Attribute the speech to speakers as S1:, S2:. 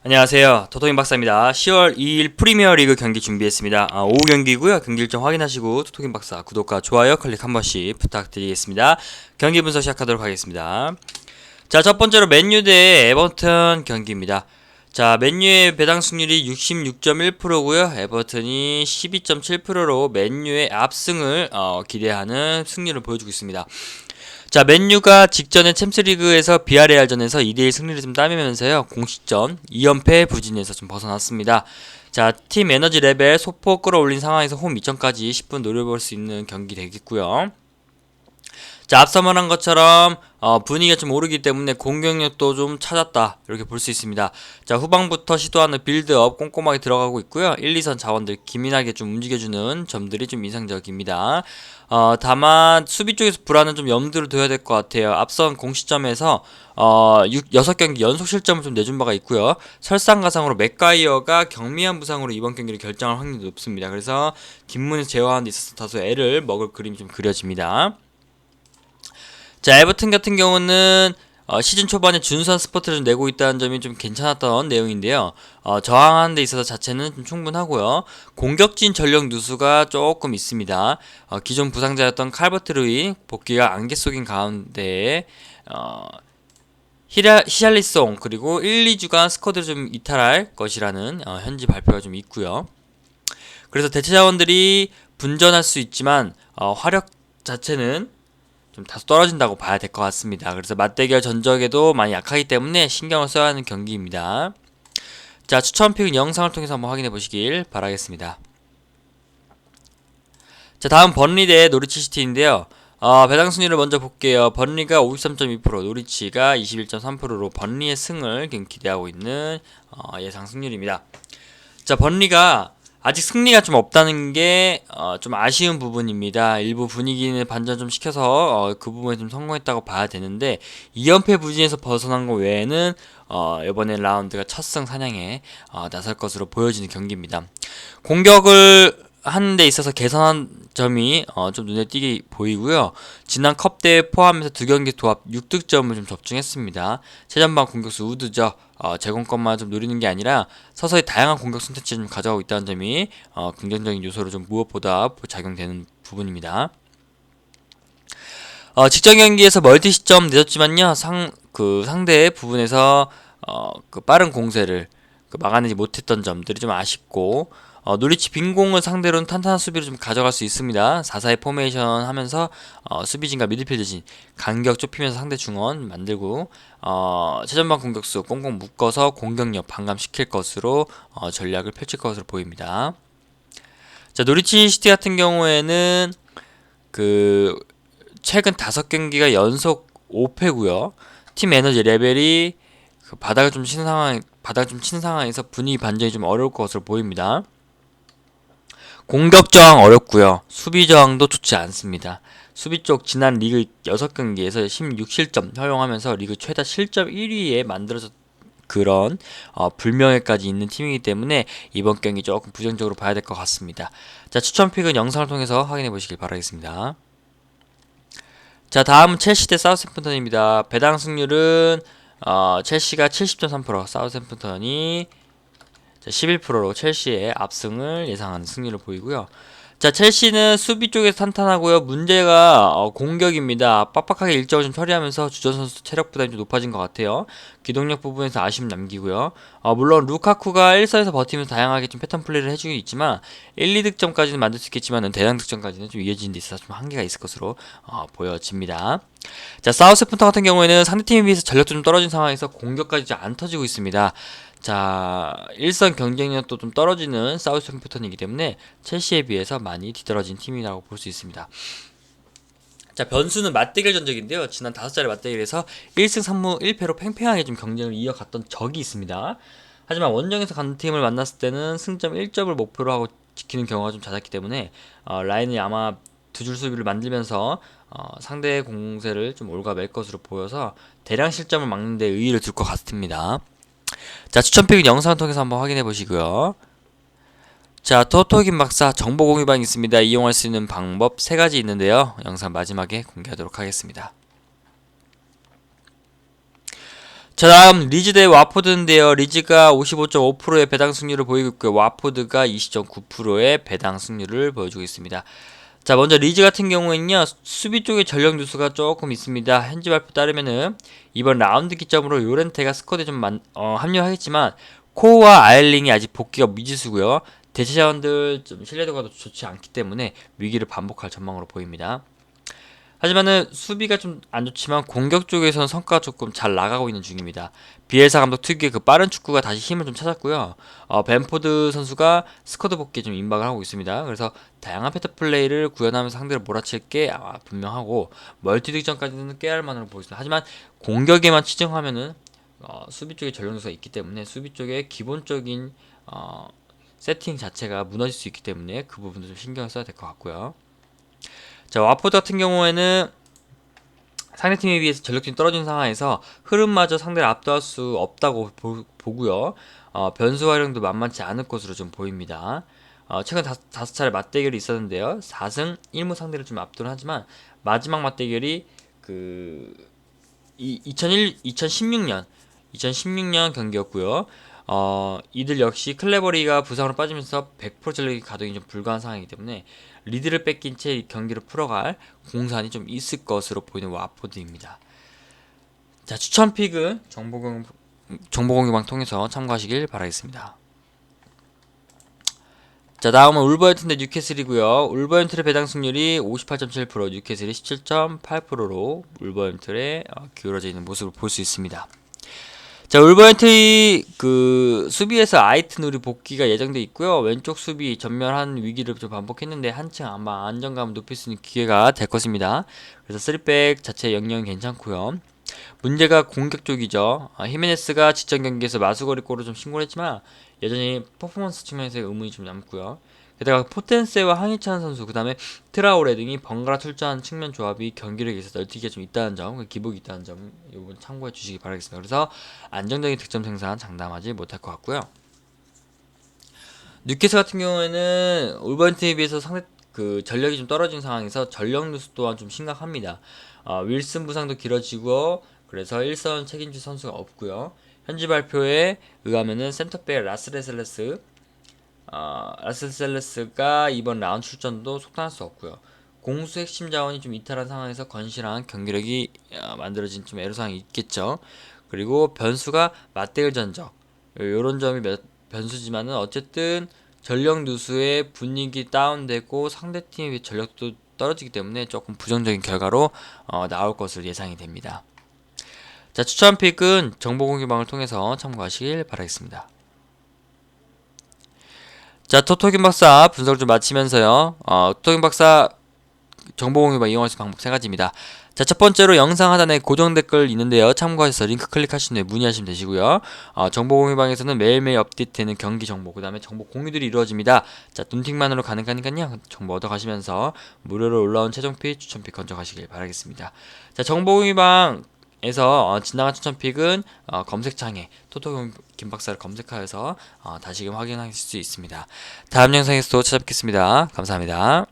S1: 안녕하세요. 토토임 박사입니다. 10월 2일 프리미어리그 경기 준비했습니다. 오후 경기고요. 경기 일정 확인하시고 토토임 박사 구독과 좋아요 클릭 한 번씩 부탁드리겠습니다. 경기 분석 시작하도록 하겠습니다. 자, 첫 번째로 맨유 대 에버턴 경기입니다. 자, 맨유의 배당 승률이 66.1%고요. 에버턴이 12.7%로 맨유의 압승을 기대하는 승리를 보여주고 있습니다. 자, 맨유가 직전에 챔스리그에서 비아레알전에서 2대1 승리를 좀 따내면서요, 공식전 2연패 부진에서 좀 벗어났습니다. 자, 팀 에너지 레벨 소폭 끌어올린 상황에서 홈 2점까지 10분 노려볼 수 있는 경기 되겠고요. 자, 앞서 말한 것처럼 분위기가 좀 오르기 때문에 공격력도 좀 찾았다, 이렇게 볼 수 있습니다. 자, 후방부터 시도하는 빌드업 꼼꼼하게 들어가고 있고요. 1, 2선 자원들 기민하게 좀 움직여주는 점들이 좀 인상적입니다. 다만 수비 쪽에서 불안은 좀 염두를 둬야 될 것 같아요. 앞선 공시점에서 6경기 연속 실점을 좀 내준 바가 있고요. 설상가상으로 맥가이어가 경미한 부상으로 이번 경기를 결정할 확률이 높습니다. 그래서 뒷문에서 제어하는 데 있어서 다소 애를 먹을 그림이 좀 그려집니다. 자, 에버튼 같은 경우는 시즌 초반에 준수한 스퍼트를 좀 내고 있다는 점이 좀 괜찮았던 내용인데요. 저항하는 데 있어서 자체는 좀 충분하고요. 공격진 전력 누수가 조금 있습니다. 기존 부상자였던 칼버트 루이 복귀가 안개 속인 가운데 히샬리송 그리고 1, 2주간 스쿼드를 좀 이탈할 것이라는 현지 발표가 좀 있고요. 그래서 대체 자원들이 분전할 수 있지만 화력 자체는 좀 다소 떨어진다고 봐야 될 것 같습니다. 그래서 맞대결 전적에도 많이 약하기 때문에 신경을 써야 하는 경기입니다. 자, 추천픽은 영상을 통해서 한번 확인해 보시길 바라겠습니다. 자, 다음 번리 대 노리치 시티인데요. 배당 순위를 먼저 볼게요. 번리가 53.2%, 노리치가 21.3%로 번리의 승을 기대하고 있는 예상 승률입니다. 자, 번리가 아직 승리가 좀 없다는 게 좀 아쉬운 부분입니다. 일부 분위기는 반전 좀 시켜서 그 부분에 좀 성공했다고 봐야 되는데 2연패 부진에서 벗어난 것 외에는 이번에 라운드가 첫 승 사냥에 나설 것으로 보여지는 경기입니다. 공격을 하는 데 있어서 개선한 점이 좀 눈에 띄게 보이고요. 지난 컵대회 포함해서 두 경기 도합 6득점을 좀 접중했습니다. 최전방 공격수 우드죠. 제공권만 좀 노리는 게 아니라 서서히 다양한 공격 선택지를 좀 가져가고 있다는 점이 긍정적인 요소로 좀 무엇보다 작용되는 부분입니다. 직전 경기에서 멀티 시점 내줬지만요, 상대 부분에서 그 빠른 공세를 막아내지 못했던 점들이 좀 아쉽고, 노리치 빈공을 상대로는 탄탄한 수비를 좀 가져갈 수 있습니다. 4-4의 포메이션 하면서 수비진과 미드필드진 간격 좁히면서 상대 중원 만들고 최전방 공격수 꽁꽁 묶어서 공격력 반감시킬 것으로 전략을 펼칠 것으로 보입니다. 자, 노리치 시티 같은 경우에는 최근 5경기가 연속 5패고요. 팀 에너지 레벨이 바닥을 좀 치는 상황에서 분위기 반전이 좀 어려울 것으로 보입니다. 공격 저항 어렵고요. 수비 저항도 좋지 않습니다. 수비 쪽 지난 리그 6경기에서 16실점 허용하면서 리그 최다 실점 1위에 만들어졌 그런 불명예까지 있는 팀이기 때문에 이번 경기 조금 부정적으로 봐야 될 것 같습니다. 자, 추천픽은 영상을 통해서 확인해 보시길 바라겠습니다. 자, 다음은 첼시 대 사우샘프턴입니다. 배당 승률은 첼시가 70.3%, 사우샘프턴이 11%로 첼시의 압승을 예상하는 승리를 보이고요. 자, 첼시는 수비 쪽에서 탄탄하고요. 문제가 공격입니다. 빡빡하게 일정을 좀 처리하면서 주전 선수 체력 부담이 좀 높아진 것 같아요. 기동력 부분에서 아쉬움 남기고요. 물론 루카쿠가 1선에서 버티면서 다양하게 좀 패턴 플레이를 해주긴 있지만 1, 2득점까지는 만들 수 있겠지만 대량 득점까지는 좀 이어지는 데 있어서 좀 한계가 있을 것으로 보여집니다. 자, 사우스햄프턴 같은 경우에는 상대팀에 비해서 전력도 좀 떨어진 상황에서 공격까지 좀 안 터지고 있습니다. 자, 일선 경쟁력도 좀 떨어지는 사우스햄프턴이기 때문에 첼시에 비해서 많이 뒤떨어진 팀이라고 볼 수 있습니다. 자, 변수는 맞대결 전적인데요. 지난 5차례 맞대결에서 1승 3무 1패로 팽팽하게 좀 경쟁을 이어갔던 적이 있습니다. 하지만 원정에서 간 팀을 만났을 때는 승점 1점을 목표로 하고 지키는 경우가 좀 잦았기 때문에 라인이 아마 두 줄 수비를 만들면서 상대의 공세를 좀 올가맬 것으로 보여서 대량 실점을 막는 데 의의를 둘 것 같습니다. 자, 추천픽은 영상을 통해서 한번 확인해 보시고요. 자, 토토김 박사 정보 공유방 있습니다. 이용할 수 있는 방법 3가지 있는데요. 영상 마지막에 공개하도록 하겠습니다. 자, 다음 리즈 대 와포드인데요. 리즈가 55.5%의 배당 승률을 보이고 있고요. 와포드가 20.9%의 배당 승률을 보여주고 있습니다. 자, 먼저 리즈 같은 경우에는요, 수비 쪽에 전력 누수가 조금 있습니다. 현지 발표 따르면은 이번 라운드 기점으로 요렌테가 스쿼드에 좀 합류하겠지만 코어와 아일링이 아직 복귀가 미지수고요. 대체 자원들 좀 신뢰도가 좋지 않기 때문에 위기를 반복할 전망으로 보입니다. 하지만은 수비가 좀 안 좋지만 공격 쪽에서는 성과가 조금 잘 나가고 있는 중입니다. 비엘사 감독 특유의 그 빠른 축구가 다시 힘을 좀 찾았고요. 벤포드 선수가 스쿼드 복귀에 좀 임박을 하고 있습니다. 그래서 다양한 패턴 플레이를 구현하면서 상대를 몰아칠 게 아마 분명하고 멀티 득점까지는 깨알 만으로 보겠습니다. 하지만 공격에만 치중하면은 수비 쪽에 전력 요소가 있기 때문에 수비 쪽에 기본적인 세팅 자체가 무너질 수 있기 때문에 그 부분도 좀 신경을 써야 될 것 같고요. 자, 와포드 같은 경우에는 상대팀에 비해서 전력진이 떨어진 상황에서 흐름마저 상대를 압도할 수 없다고 보고요. 변수 활용도 만만치 않을 것으로 좀 보입니다. 최근 5차례 맞대결이 있었는데요. 4승 1무 상대를 좀 압도는 하지만 마지막 맞대결이 그 2016년 경기였고요. 이들 역시 클레버리가 부상으로 빠지면서 100% 전력이 가동이 좀 불가한 상황이기 때문에 리드를 뺏긴 채 경기를 풀어갈 공산이 좀 있을 것으로 보이는 와포드입니다. 자, 추천 픽은 정보공유방 통해서 참고하시길 바라겠습니다. 자, 다음은 울버햄튼 대 뉴캐슬이고요. 울버햄튼의 배당 승률이 58.7%, 뉴캐슬이 17.8%로 울버햄튼에 기울어져 있는 모습을 볼 수 있습니다. 자, 울버햄튼이 그 수비에서 아이트누리 복귀가 예정돼 있고요. 왼쪽 수비 전멸한 위기를 좀 반복했는데 한층 아마 안정감을 높일 수 있는 기회가 될 것입니다. 그래서 3백 자체 역량이 괜찮고요. 문제가 공격 쪽이죠. 히메네스가 지전 경기에서 마수거리 골을 좀 신고를 했지만 여전히 퍼포먼스 측면에서의 의문이 좀 남고요. 게다가 포텐세와 황희찬 선수, 그 다음에 트라오레 등이 번갈아 출전한 측면 조합이 경기력에 있어서 널뛰기가 좀 있다는 점, 기복이 있다는 점, 이번 참고해 주시기 바라겠습니다. 그래서 안정적인 득점 생산 장담하지 못할 것 같고요. 뉴캐슬 같은 경우에는 울버햄튼에 비해서 상대 그 전력이 좀 떨어진 상황에서 전력 누수 또한 좀 심각합니다. 윌슨 부상도 길어지고 그래서 1선 책임질 선수가 없고요. 현지 발표에 의하면은 센터백 라스셀레스가 이번 라운드 출전도 속단할 수 없고요. 공수 핵심 자원이 좀 이탈한 상황에서 건실한 경기력이 만들어진 좀 애로사항이 있겠죠. 그리고 변수가 맞대결 전적, 이런 점이 변수지만은 어쨌든 전력 누수의 분위기 다운되고 상대팀의 전력도 떨어지기 때문에 조금 부정적인 결과로 나올 것으로 예상이 됩니다. 자, 추천 픽은 정보공유방을 통해서 참고하시길 바라겠습니다. 자, 토토김 박사 분석을 좀 마치면서요. 토토김 박사 정보공유방 이용할 수 있는 방법 3가지입니다. 자, 첫 번째로 영상 하단에 고정 댓글 있는데요. 참고하셔서 링크 클릭하신 후에 문의하시면 되시고요. 정보공유방에서는 매일매일 업데이트되는 경기 정보, 그 다음에 정보 공유들이 이루어집니다. 자, 눈팅만으로 가능하니까요. 정보 얻어가시면서 무료로 올라온 최종픽, 추천픽 건져가시길 바라겠습니다. 자, 정보공유방에서 지나간 추천픽은 검색창에 토토 김박사를 검색하여서 다시금 확인하실 수 있습니다. 다음 영상에서 또 찾아뵙겠습니다. 감사합니다.